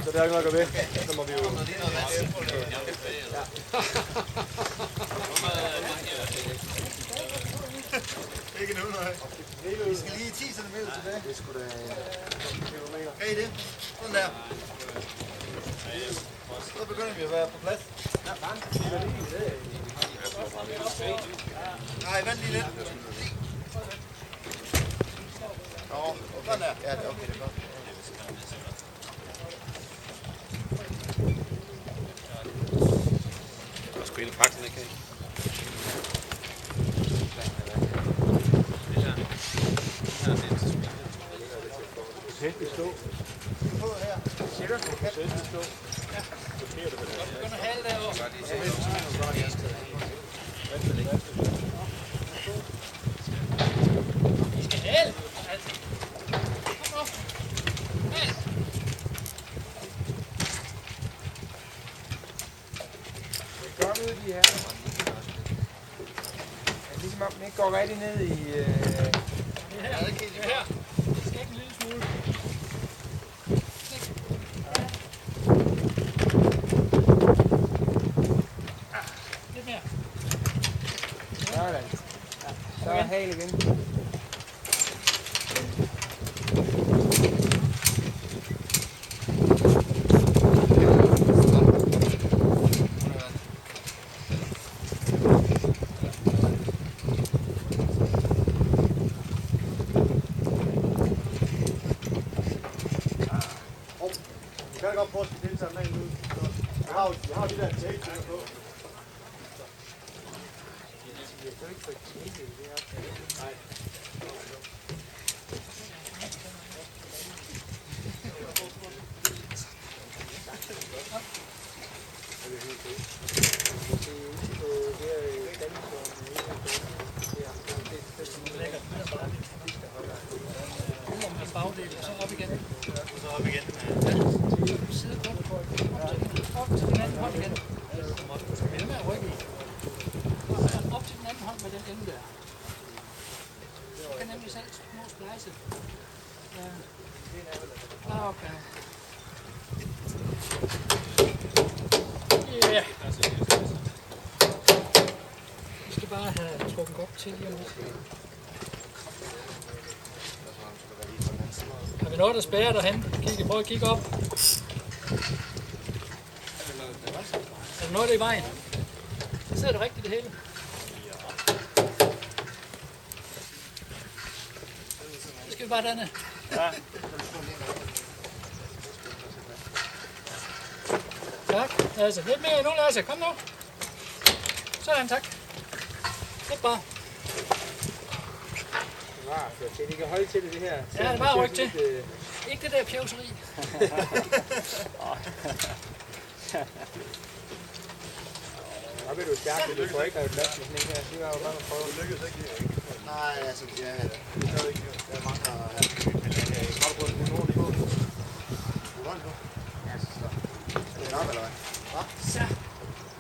Så der er ikke noget at gøre ved. Så må vi jo... Ja. Ikke nu, nej. Vi skal lige 10 cm tilbage. Det skulle da... Kan I det? Sådan der. Så begynder vi at være på plads. Nej, vent lige lidt. Nå, sådan der. Ja, det er okay, det er godt. Det er sgu helt praktisk, ikke? Sæt i stå. På her. Sæt i stå. Ja. Begynder at hale derovre. I skal hale. Kom op. Hale. Det er godt ud, de her. Ja, ligesom om den ikke går rigtig ned i... Det her. Det her. Det skal ikke en lille smule. Lidt mere. Sådan. Så er hal igen. Jeg kan godt prøve at skille sig med ud. Jeg har de der tape på. Nej. Bagdel, og så op igen. Og så op igen. Side på. Op til den anden hånd igen. Med med ryggen. Op til den anden hånd med den ende der. Du kan nemlig selv små splejse. Ja. Okay. Ja. Vi skal bare have trukket godt til lige om lidt. Har vi noget, der spærrer derhen? Prøv at kigge op. Er der noget, der er i vejen? Så sidder det rigtigt det hele. Så skal vi bare danne. Ja. Tak. Altså, lidt mere endnu, Lasse. Kom nu. Sådan, tak. Lidt bare. Vi kan holde til det her. Ja, det var rykke til. Ikke det der pjevseri. Nå vil du stærke, du får ikke have plads med sådan en her. Det var jo bare at prøve. Det lykkedes ikke. Nej, altså, ja, det er ikke. Der er mange, der har har du på den ordentlige på? Du har den på? Ja, så slå. Er det nok, eller hvad? Hva? Så.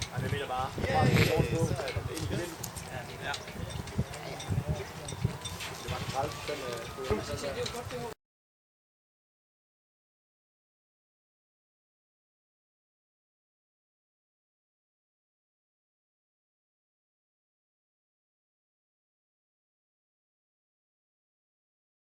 Nej, det mener bare. Ja, det er ordentligt på. Ja. Det var en træls, den